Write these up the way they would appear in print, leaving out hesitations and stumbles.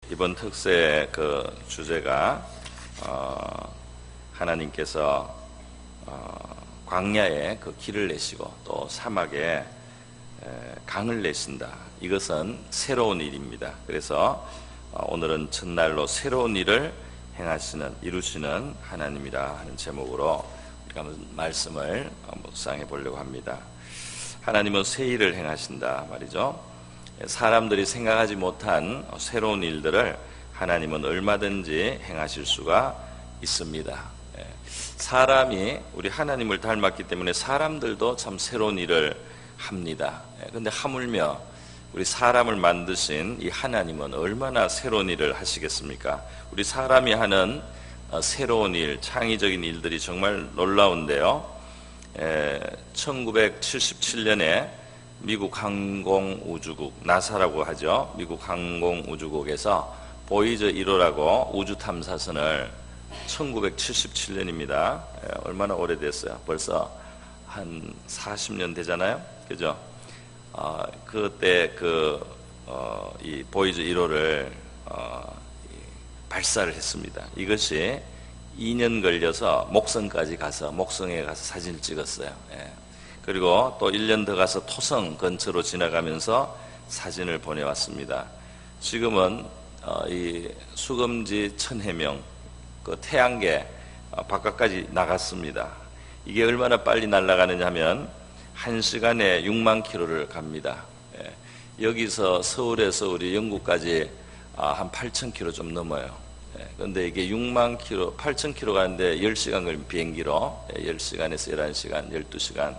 이번 특세 그 주제가 하나님께서 광야에 그 길을 내시고 또 사막에 강을 내신다. 이것은 새로운 일입니다. 그래서 오늘은 첫날로 새로운 일을 이루시는 하나님이라 하는 제목으로 우리가 말씀을 묵상해 보려고 합니다. 하나님은 새 일을 행하신다 말이죠. 사람들이 생각하지 못한 새로운 일들을 하나님은 얼마든지 행하실 수가 있습니다. 사람이 우리 하나님을 닮았기 때문에 사람들도 참 새로운 일을 합니다. 그런데 하물며 우리 사람을 만드신 이 하나님은 얼마나 새로운 일을 하시겠습니까? 우리 사람이 하는 새로운 일, 창의적인 일들이 정말 놀라운데요. 1977년에 미국 항공우주국, 나사라고 하죠. 미국 항공우주국에서 보이저 1호라고 우주탐사선을 1977년입니다. 얼마나 오래됐어요? 벌써 한 40년 되잖아요. 그죠? 그때 이 보이저 1호를 발사를 했습니다. 이것이 2년 걸려서 목성에 가서 사진을 찍었어요. 그리고 또 1년 더 가서 토성 근처로 지나가면서 사진을 보내왔습니다. 지금은 이 수금지 천해명 그 태양계 바깥까지 나갔습니다. 이게 얼마나 빨리 날아가느냐 하면 1시간에 6만 킬로를 갑니다. 여기서 서울에서 우리 영국까지 한 8천 킬로 좀 넘어요. 그런데 이게 6만 킬로, 8천 킬로 가는데 10시간 걸린 비행기로 10시간에서 11시간, 12시간.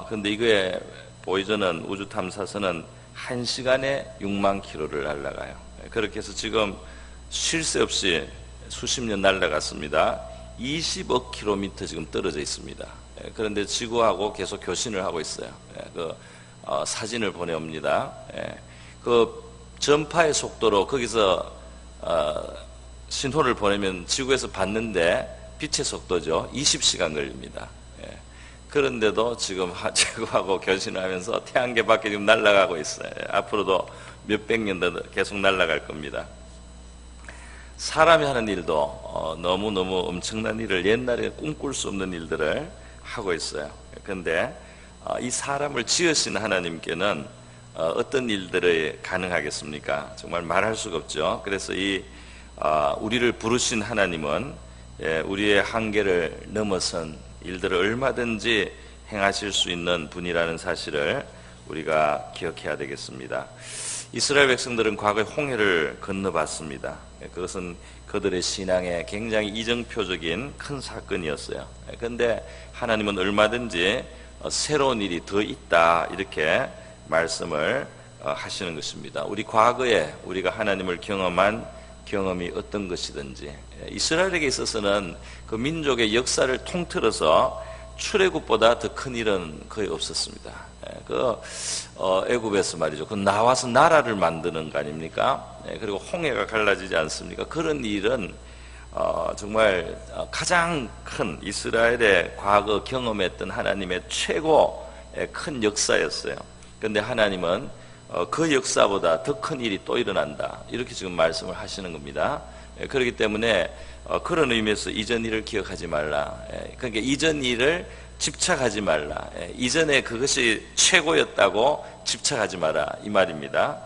그런데 이거에 보이저는 우주탐사선은 1시간에 6만 킬로를 날아가요. 그렇게 해서 지금 쉴 새 없이 수십 년 날아갔습니다. 20억 킬로미터 지금 떨어져 있습니다. 그런데 지구하고 계속 교신을 하고 있어요. 사진을 보내옵니다. 그 전파의 속도로 거기서 신호를 보내면 지구에서 받는데 빛의 속도죠. 20시간 걸립니다. 그런데도 지금 지구하고 교신을 하면서 태양계 밖에 지금 날아가고 있어요. 앞으로도 몇백 년 더 계속 날아갈 겁니다. 사람이 하는 일도 너무너무 엄청난 일을 옛날에 꿈꿀 수 없는 일들을 하고 있어요. 그런데 이 사람을 지으신 하나님께는 어떤 일들이 가능하겠습니까? 정말 말할 수가 없죠. 그래서 우리를 부르신 하나님은 우리의 한계를 넘어선 일들을 얼마든지 행하실 수 있는 분이라는 사실을 우리가 기억해야 되겠습니다. 이스라엘 백성들은 과거에 홍해를 건너봤습니다. 그것은 그들의 신앙에 굉장히 이정표적인 큰 사건이었어요. 그런데 하나님은 얼마든지 새로운 일이 더 있다 이렇게 말씀을 하시는 것입니다. 우리 과거에 우리가 하나님을 경험한 경험이 어떤 것이든지 이스라엘에게 있어서는 그 민족의 역사를 통틀어서 출애굽보다 더 큰 일은 거의 없었습니다. 애굽에서 말이죠. 그 나와서 나라를 만드는 거 아닙니까? 그리고 홍해가 갈라지지 않습니까? 그런 일은 정말 가장 큰 이스라엘의 과거 경험했던 하나님의 최고 큰 역사였어요. 그런데 하나님은 그 역사보다 더 큰 일이 또 일어난다. 이렇게 지금 말씀을 하시는 겁니다. 그렇기 때문에 그런 의미에서 이전 일을 기억하지 말라. 그러니까 이전 일을 집착하지 말라. 이전에 그것이 최고였다고 집착하지 마라. 이 말입니다.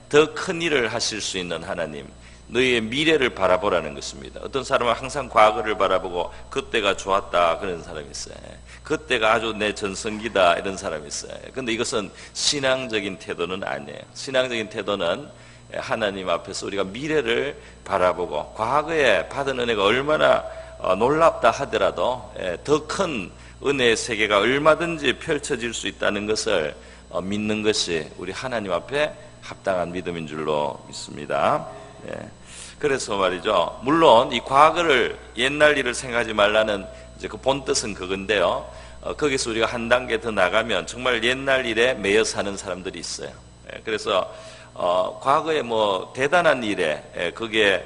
더 큰 일을 하실 수 있는 하나님, 너희의 미래를 바라보라는 것입니다. 어떤 사람은 항상 과거를 바라보고 그때가 좋았다 그런 사람이 있어요. 그때가 아주 내 전성기다 이런 사람이 있어요. 그런데 이것은 신앙적인 태도는 아니에요. 신앙적인 태도는 하나님 앞에서 우리가 미래를 바라보고 과거에 받은 은혜가 얼마나 놀랍다 하더라도 더 큰 은혜의 세계가 얼마든지 펼쳐질 수 있다는 것을 믿는 것이 우리 하나님 앞에 합당한 믿음인 줄로 믿습니다. 그래서 말이죠. 물론 이 과거를 옛날 일을 생각하지 말라는 이제 그 본뜻은 그건데요. 거기서 우리가 한 단계 더 나가면 정말 옛날 일에 매여 사는 사람들이 있어요. 그래서 과거에 뭐 대단한 일에 거기에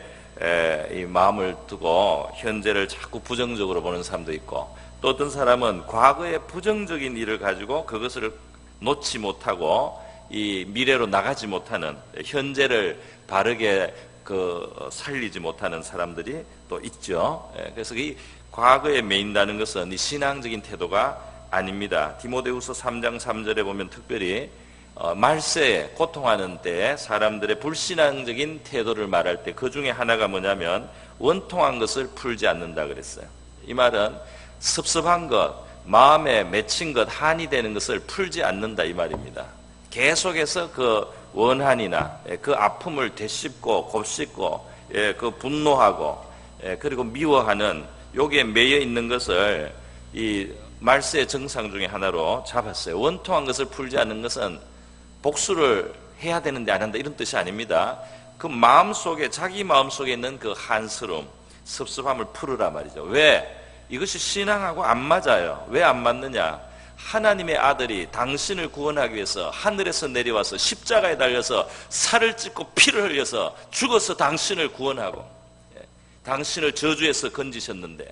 이 마음을 두고 현재를 자꾸 부정적으로 보는 사람도 있고, 또 어떤 사람은 과거의 부정적인 일을 가지고 그것을 놓지 못하고 이 미래로 나가지 못하는, 현재를 바르게 살리지 못하는 사람들이 또 있죠. 그래서 이 과거에 매인다는 것은 이 신앙적인 태도가 아닙니다. 디모데후서 3장 3절에 보면 특별히 말세에 고통하는 때에 사람들의 불신앙적인 태도를 말할 때 그 중에 하나가 뭐냐면 원통한 것을 풀지 않는다 그랬어요. 이 말은 섭섭한 것, 마음에 맺힌 것, 한이 되는 것을 풀지 않는다 이 말입니다. 계속해서 그 원한이나 그 아픔을 되씹고 곱씹고 그 분노하고 그리고 미워하는 여기에 매여 있는 것을 이 말세의 정상 중에 하나로 잡았어요. 원통한 것을 풀지 않는 것은 복수를 해야 되는데 안 한다 이런 뜻이 아닙니다. 그 마음속에 자기 마음속에 있는 그 한스러움, 섭섭함을 풀으라 말이죠. 왜? 이것이 신앙하고 안 맞아요. 왜 안 맞느냐? 하나님의 아들이 당신을 구원하기 위해서 하늘에서 내려와서 십자가에 달려서 살을 찢고 피를 흘려서 죽어서 당신을 구원하고 당신을 저주에서 건지셨는데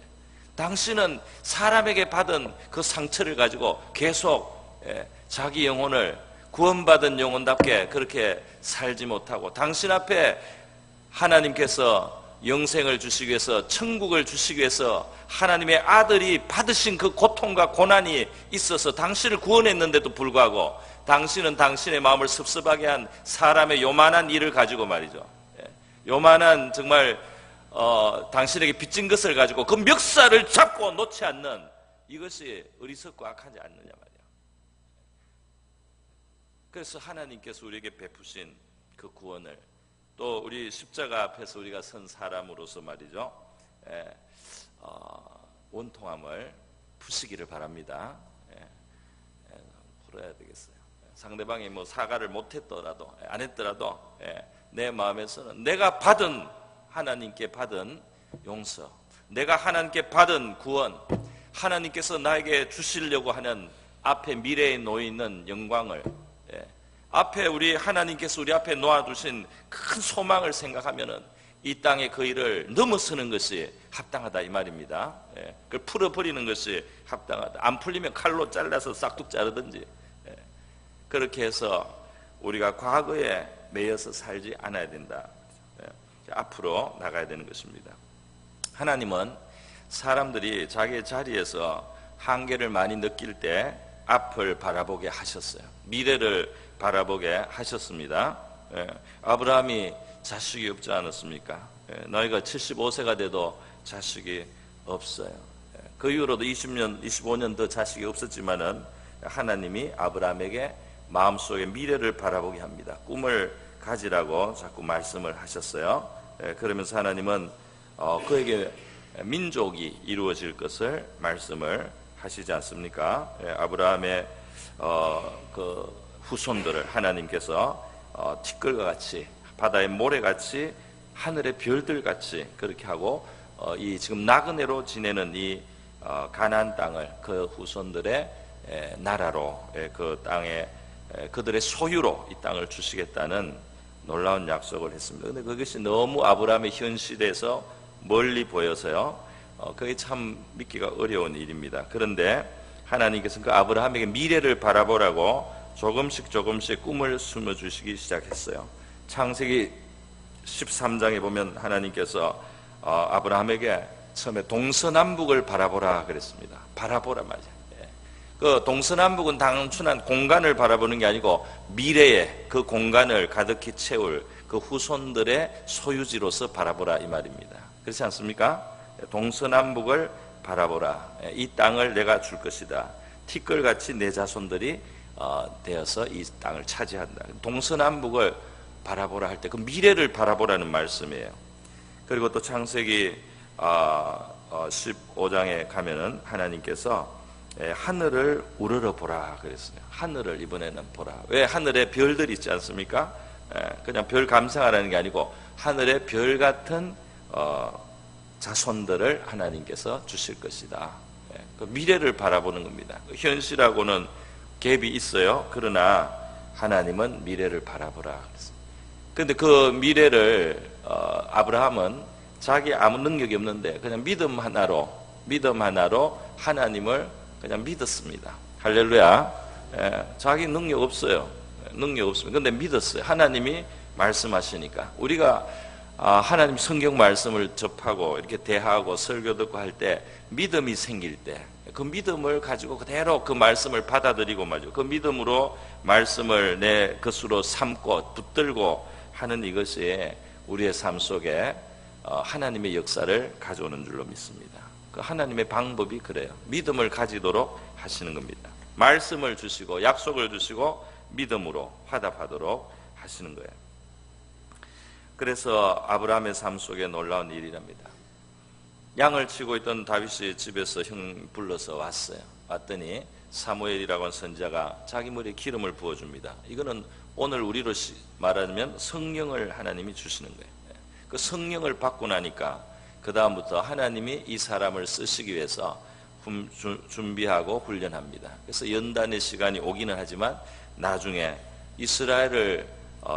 당신은 사람에게 받은 그 상처를 가지고 계속 자기 영혼을 구원받은 영혼답게 그렇게 살지 못하고 당신 앞에 하나님께서 영생을 주시기 위해서 천국을 주시기 위해서 하나님의 아들이 받으신 그 고통과 고난이 있어서 당신을 구원했는데도 불구하고 당신은 당신의 마음을 섭섭하게 한 사람의 요만한 일을 가지고 말이죠. 요만한 정말 당신에게 빚진 것을 가지고 그 멱살을 잡고 놓지 않는 이것이 어리석고 악하지 않느냐 말이야. 그래서 하나님께서 우리에게 베푸신 그 구원을 또 우리 십자가 앞에서 우리가 선 사람으로서 말이죠. 원통함을 푸시기를 바랍니다. 풀어야 되겠어요. 상대방이 뭐 사과를 못했더라도 안 했더라도 내 마음에서는 내가 받은 하나님께 받은 용서, 내가 하나님께 받은 구원, 하나님께서 나에게 주시려고 하는 앞에 미래에 놓여 있는 영광을 앞에 우리 하나님께서 우리 앞에 놓아두신 큰 소망을 생각하면은 이 땅의 그 일을 넘어서는 것이 합당하다 이 말입니다. 그걸 풀어버리는 것이 합당하다. 안 풀리면 칼로 잘라서 싹둑 자르든지 그렇게 해서 우리가 과거에 매여서 살지 않아야 된다. 앞으로 나가야 되는 것입니다. 하나님은 사람들이 자기의 자리에서 한계를 많이 느낄 때 앞을 바라보게 하셨어요. 미래를 바라보게 하셨습니다. 아브라함이 자식이 없지 않았습니까? 너희가 75세가 돼도 자식이 없어요. 그 이후로도 20년, 25년 더 자식이 없었지만은 하나님이 아브라함에게 마음속에 미래를 바라보게 합니다. 꿈을 가지라고 자꾸 말씀을 하셨어요. 그러면서 하나님은 그에게 민족이 이루어질 것을 말씀을 하시지 않습니까? 아브라함의 그 후손들을 하나님께서 티끌과 같이 바다의 모래같이 하늘의 별들같이 그렇게 하고 이 지금 나그네로 지내는 이 가나안 땅을 그 후손들의 나라로 그 땅에 그들의 소유로 이 땅을 주시겠다는 놀라운 약속을 했습니다. 그런데 그것이 너무 아브라함의 현실에서 멀리 보여서요 그게 참 믿기가 어려운 일입니다. 그런데 하나님께서는 그 아브라함에게 미래를 바라보라고 조금씩 꿈을 심어주시기 시작했어요. 창세기 13장에 보면 하나님께서 아브라함에게 처음에 동서남북을 바라보라 그랬습니다. 바라보라 말이야. 그 동서남북은 단순한 공간을 바라보는 게 아니고 미래의 그 공간을 가득히 채울 그 후손들의 소유지로서 바라보라 이 말입니다. 그렇지 않습니까? 동서남북을 바라보라. 이 땅을 내가 줄 것이다. 티끌같이 내 자손들이 되어서 이 땅을 차지한다. 동서남북을 바라보라 할 때 그 미래를 바라보라는 말씀이에요. 그리고 또 창세기 15장에 가면은 하나님께서 하늘을 우러러 보라 그랬어요. 하늘을 이번에는 보라. 왜? 하늘에 별들이 있지 않습니까? 그냥 별 감상하라는 게 아니고 하늘의 별 같은 자손들을 하나님께서 주실 것이다. 그 미래를 바라보는 겁니다. 현실하고는 갭이 있어요. 그러나 하나님은 미래를 바라보라 그랬습니다. 그런데 그 미래를 아브라함은 자기 아무 능력이 없는데 그냥 믿음 하나로 하나님을 그냥 믿었습니다. 할렐루야. 자기 능력 없어요. 능력 없습니다. 그런데 믿었어요. 하나님이 말씀하시니까 우리가 하나님 성경 말씀을 접하고 이렇게 대하고 설교 듣고 할 때 믿음이 생길 때 그 믿음을 가지고 그대로 그 말씀을 받아들이고 말이죠. 그 믿음으로 말씀을 내 것으로 삼고 붙들고 하는 이것이 우리의 삶 속에 하나님의 역사를 가져오는 줄로 믿습니다. 그 하나님의 방법이 그래요. 믿음을 가지도록 하시는 겁니다. 말씀을 주시고 약속을 주시고 믿음으로 화답하도록 하시는 거예요. 그래서 아브라함의 삶 속에 놀라운 일이랍니다. 양을 치고 있던 다윗이 집에서 형 불러서 왔어요. 왔더니 사무엘이라고 하는 선지자가 자기 머리에 기름을 부어줍니다. 이거는 오늘 우리로 말하면 성령을 하나님이 주시는 거예요. 그 성령을 받고 나니까 그 다음부터 하나님이 이 사람을 쓰시기 위해서 준비하고 훈련합니다. 그래서 연단의 시간이 오기는 하지만 나중에 이스라엘을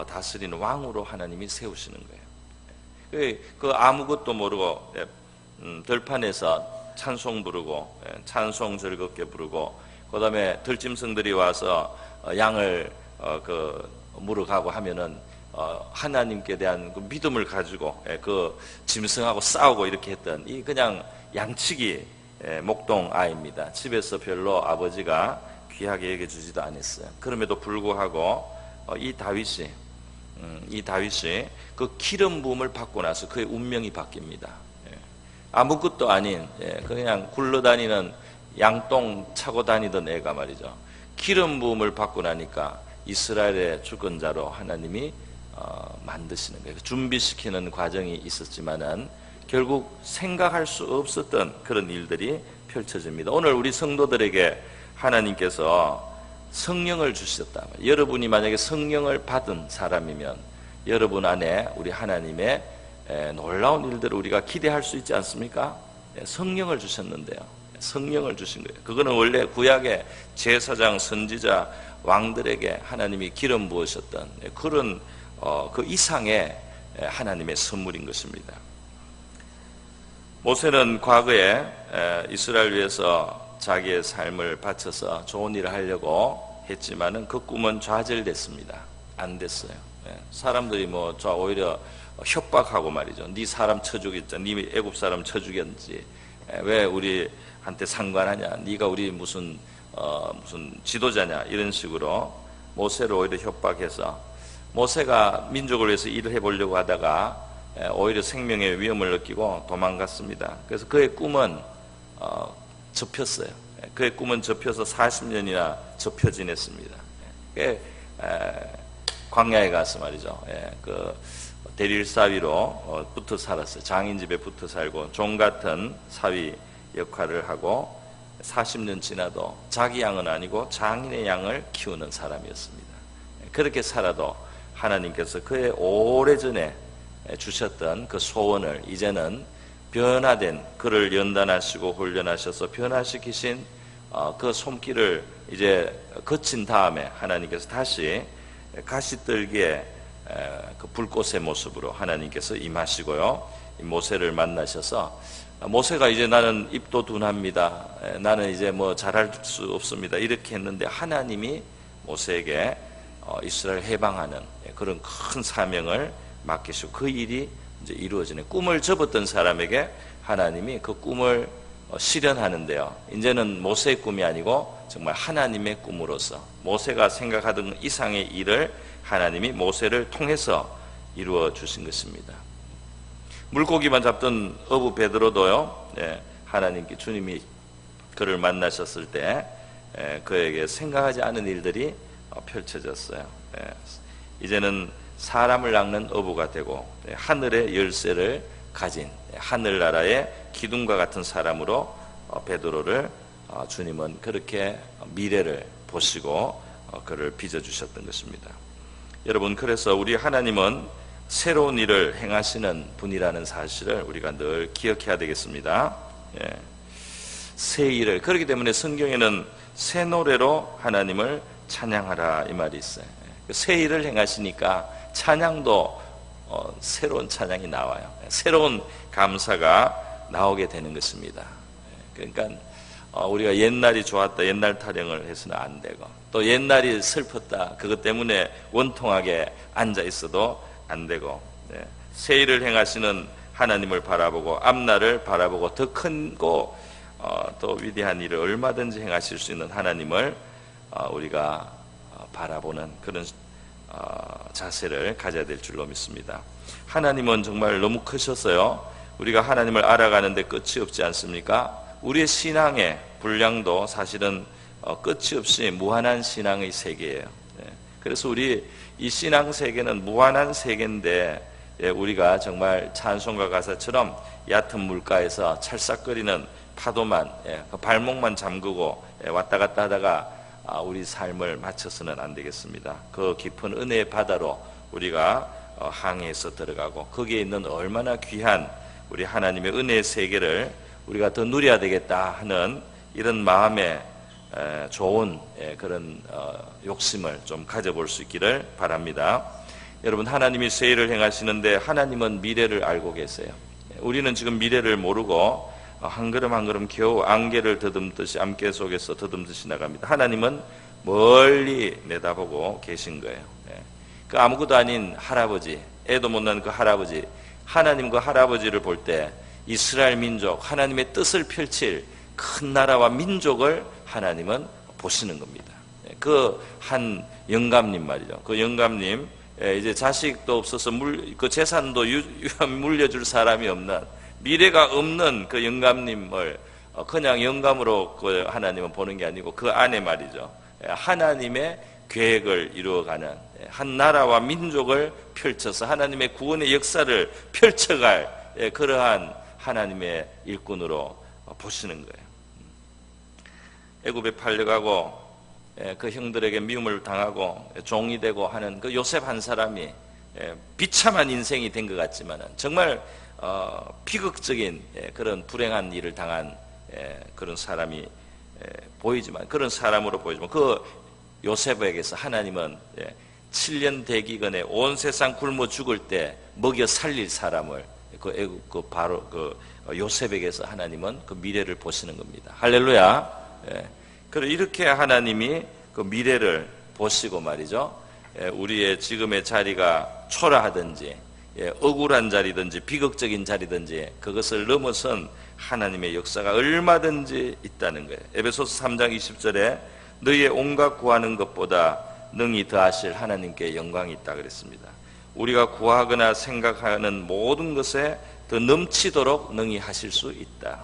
다스리는 왕으로 하나님이 세우시는 거예요. 그 아무것도 모르고 들판에서 찬송 부르고 찬송 즐겁게 부르고 그 다음에 들짐승들이 와서 양을 물어가고 하면은 하나님께 대한 그 믿음을 가지고 그 짐승하고 싸우고 이렇게 했던 이 그냥 양치기 목동 아이입니다. 집에서 별로 아버지가 귀하게 여겨주지도 않았어요. 그럼에도 불구하고 이 다윗이 그 기름 부음을 받고 나서 그의 운명이 바뀝니다. 아무것도 아닌 그냥 굴러다니는 양똥 차고 다니던 애가 말이죠. 기름 부음을 받고 나니까 이스라엘의 주권자로 하나님이 만드시는 거예요. 준비시키는 과정이 있었지만은 결국 생각할 수 없었던 그런 일들이 펼쳐집니다. 오늘 우리 성도들에게 하나님께서 성령을 주셨다. 여러분이 만약에 성령을 받은 사람이면 여러분 안에 우리 하나님의 놀라운 일들을 우리가 기대할 수 있지 않습니까? 성령을 주셨는데요. 성령을 주신 거예요. 그거는 원래 구약의 제사장, 선지자, 왕들에게 하나님이 기름 부으셨던 그런 그 이상의 하나님의 선물인 것입니다. 모세는 과거에 이스라엘 위해서 자기의 삶을 바쳐서 좋은 일을 하려고 했지만은 그 꿈은 좌절됐습니다. 안 됐어요. 사람들이 오히려 협박하고 말이죠. 네 사람 쳐 죽였지, 네 애굽 사람 쳐 죽였지. 왜 우리한테 상관하냐? 네가 우리 무슨 지도자냐? 이런 식으로 모세를 오히려 협박해서 모세가 민족을 위해서 일을 해보려고 하다가 오히려 생명의 위험을 느끼고 도망갔습니다. 그래서 그의 꿈은 접혔어요. 그의 꿈은 접혀서 40년이나 접혀 지냈습니다. 광야에 가서 말이죠. 그 대릴 사위로 붙어 살았어요. 장인 집에 붙어 살고 종 같은 사위 역할을 하고 40년 지나도 자기 양은 아니고 장인의 양을 키우는 사람이었습니다. 그렇게 살아도 하나님께서 그의 오래전에 주셨던 그 소원을 이제는 변화된 그를 연단하시고 훈련하셔서 변화시키신 그 손길을 이제 거친 다음에 하나님께서 다시 가시떨기에 그 불꽃의 모습으로 하나님께서 임하시고요. 모세를 만나셔서 모세가 이제 나는 입도 둔합니다. 나는 이제 잘할 수 없습니다. 이렇게 했는데 하나님이 모세에게 이스라엘 해방하는 그런 큰 사명을 맡기시고 그 일이 이제 이루어지는 꿈을 접었던 사람에게 하나님이 그 꿈을 실현하는데요. 이제는 모세의 꿈이 아니고 정말 하나님의 꿈으로서 모세가 생각하던 이상의 일을 하나님이 모세를 통해서 이루어 주신 것입니다. 물고기만 잡던 어부 베드로도요. 하나님께 주님이 그를 만나셨을 때 그에게 생각하지 않은 일들이 펼쳐졌어요. 이제는 사람을 낚는 어부가 되고 하늘의 열쇠를 가진 하늘나라의 기둥과 같은 사람으로 베드로를 주님은 그렇게 미래를 보시고 그를 빚어주셨던 것입니다. 여러분, 그래서 우리 하나님은 새로운 일을 행하시는 분이라는 사실을 우리가 늘 기억해야 되겠습니다. 새 일을, 그렇기 때문에 성경에는 새 노래로 하나님을 찬양하라 이 말이 있어요. 새 일을 행하시니까 찬양도 새로운 찬양이 나와요. 새로운 감사가 나오게 되는 것입니다. 그러니까 우리가 옛날이 좋았다, 옛날 타령을 해서는 안 되고, 또 옛날이 슬펐다, 그것 때문에 원통하게 앉아 있어도 안 되고, 새 일을 행하시는 하나님을 바라보고 앞날을 바라보고 더 큰고 또 위대한 일을 얼마든지 행하실 수 있는 하나님을 우리가 바라보는 그런 자세를 가져야 될 줄로 믿습니다. 하나님은 정말 너무 크셔서요, 우리가 하나님을 알아가는데 끝이 없지 않습니까? 우리의 신앙의 분량도 사실은 끝이 없이 무한한 신앙의 세계예요. 그래서 우리 이 신앙 세계는 무한한 세계인데, 우리가 정말 찬송가 가사처럼 얕은 물가에서 찰싹거리는 파도만, 그 발목만 잠그고 왔다 갔다 하다가 우리 삶을 마쳐서는 안 되겠습니다. 그 깊은 은혜의 바다로 우리가 항해해서 들어가고, 거기에 있는 얼마나 귀한 우리 하나님의 은혜의 세계를 우리가 더 누려야 되겠다 하는 이런 마음의 좋은 그런 욕심을 좀 가져볼 수 있기를 바랍니다. 여러분, 하나님이 새 일을 행하시는데 하나님은 미래를 알고 계세요. 우리는 지금 미래를 모르고 한 걸음 한 걸음 겨우 안개를 더듬듯이, 안개 속에서 더듬듯이 나갑니다. 하나님은 멀리 내다보고 계신 거예요. 그 아무것도 아닌 할아버지, 애도 못 낳은 그 할아버지, 하나님 그 할아버지를 볼 때 이스라엘 민족, 하나님의 뜻을 펼칠 큰 나라와 민족을 하나님은 보시는 겁니다. 그 한 영감님 말이죠. 그 영감님, 이제 자식도 없어서 그 재산도 물려줄 사람이 없는, 미래가 없는 그 영감님을 그냥 영감으로 그 하나님은 보는 게 아니고 그 안에 말이죠, 하나님의 계획을 이루어가는 한 나라와 민족을 펼쳐서 하나님의 구원의 역사를 펼쳐갈 그러한 하나님의 일꾼으로 보시는 거예요. 애굽에 팔려가고 그 형들에게 미움을 당하고 종이 되고 하는 그 요셉 한 사람이 비참한 인생이 된 것 같지만 정말 비극적인 그런 불행한 일을 당한 그런 사람이 보이지만, 그런 사람으로 보이지만, 그 요셉에게서 하나님은 7년 대기근에 온 세상 굶어 죽을 때 먹여 살릴 사람을 바로 그 요셉에게서 하나님은 그 미래를 보시는 겁니다. 할렐루야. 그리고 이렇게 하나님이 그 미래를 보시고 말이죠, 우리의 지금의 자리가 초라하든지 억울한 자리든지 비극적인 자리든지 그것을 넘어선 하나님의 역사가 얼마든지 있다는 거예요. 에베소서 3장 20절에 너희의 온갖 구하는 것보다 능히 더하실 하나님께 영광이 있다 그랬습니다. 우리가 구하거나 생각하는 모든 것에 더 넘치도록 능히 하실 수 있다.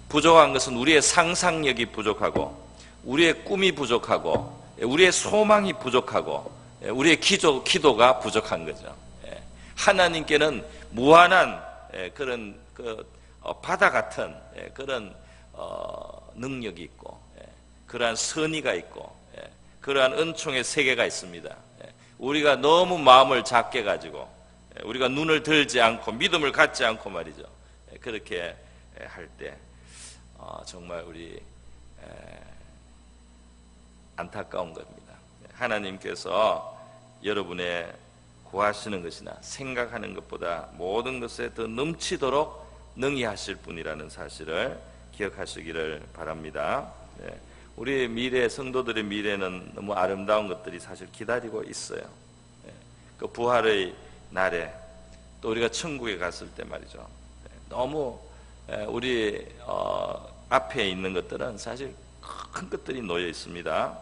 부족한 것은 우리의 상상력이 부족하고, 우리의 꿈이 부족하고, 우리의 소망이 부족하고, 우리의 기도가 부족한 거죠. 하나님께는 무한한 그런 바다 같은 그런 능력이 있고, 그러한 선의가 있고, 그러한 은총의 세계가 있습니다. 우리가 너무 마음을 작게 가지고, 우리가 눈을 들지 않고 믿음을 갖지 않고 말이죠, 그렇게 할 때 정말 우리 안타까운 겁니다. 하나님께서 여러분의 구하시는 것이나 생각하는 것보다 모든 것에 더 넘치도록 능히 하실 분이라는 사실을 기억하시기를 바랍니다. 우리 미래, 성도들의 미래는 너무 아름다운 것들이 사실 기다리고 있어요. 그 부활의 날에 또 우리가 천국에 갔을 때 말이죠, 너무 우리 앞에 있는 것들은 사실 큰 것들이 놓여 있습니다.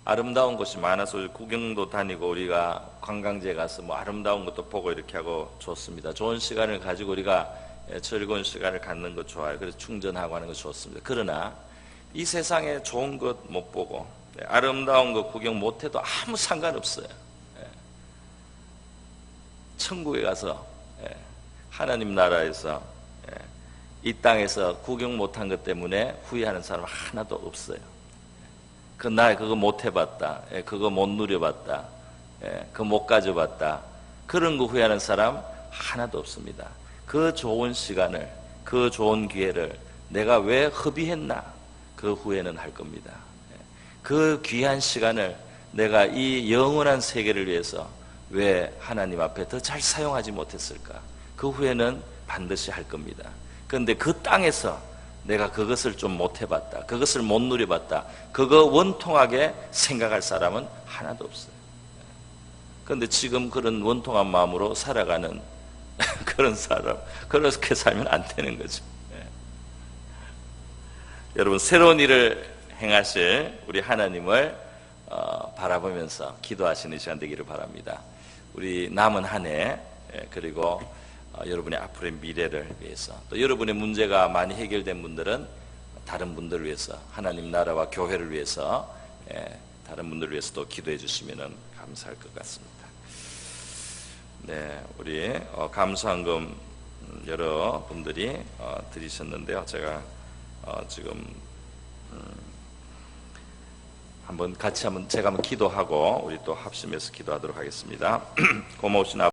아름다운 곳이 많아서 구경도 다니고 우리가 관광지에 가서 뭐 아름다운 것도 보고 이렇게 하고 좋습니다. 좋은 시간을 가지고 우리가 즐거운 시간을 갖는 거 좋아요. 그래서 충전하고 하는 거 좋습니다. 그러나 이 세상에 좋은 것 못 보고 아름다운 거 구경 못 해도 아무 상관없어요. 천국에 가서 하나님 나라에서 이 땅에서 구경 못한 것 때문에 후회하는 사람 하나도 없어요. 나 그거 못 해봤다, 그거 못 누려봤다, 그거 못 가져봤다, 그런 거 후회하는 사람 하나도 없습니다. 그 좋은 시간을, 그 좋은 기회를 내가 왜 허비했나, 그 후회는 할 겁니다. 그 귀한 시간을 내가 이 영원한 세계를 위해서 왜 하나님 앞에 더 잘 사용하지 못했을까, 그 후회는 반드시 할 겁니다. 그런데 그 땅에서 내가 그것을 좀 못 해봤다, 그것을 못 누려봤다, 그거 원통하게 생각할 사람은 하나도 없어요. 그런데 지금 그런 원통한 마음으로 살아가는 그런 사람, 그렇게 살면 안 되는 거죠. 여러분, 새로운 일을 행하실 우리 하나님을 바라보면서 기도하시는 시간 되기를 바랍니다. 우리 남은 한 해, 그리고 여러분의 앞으로의 미래를 위해서, 또 여러분의 문제가 많이 해결된 분들은 다른 분들을 위해서, 하나님 나라와 교회를 위해서, 다른 분들을 위해서 또 기도해 주시면 감사할 것 같습니다. 네, 우리 감사한금 여러 분들이 드리셨는데요. 제가 지금 한번 같이 제가 한번 기도하고 우리 또 합심해서 기도하도록 하겠습니다. 고마우신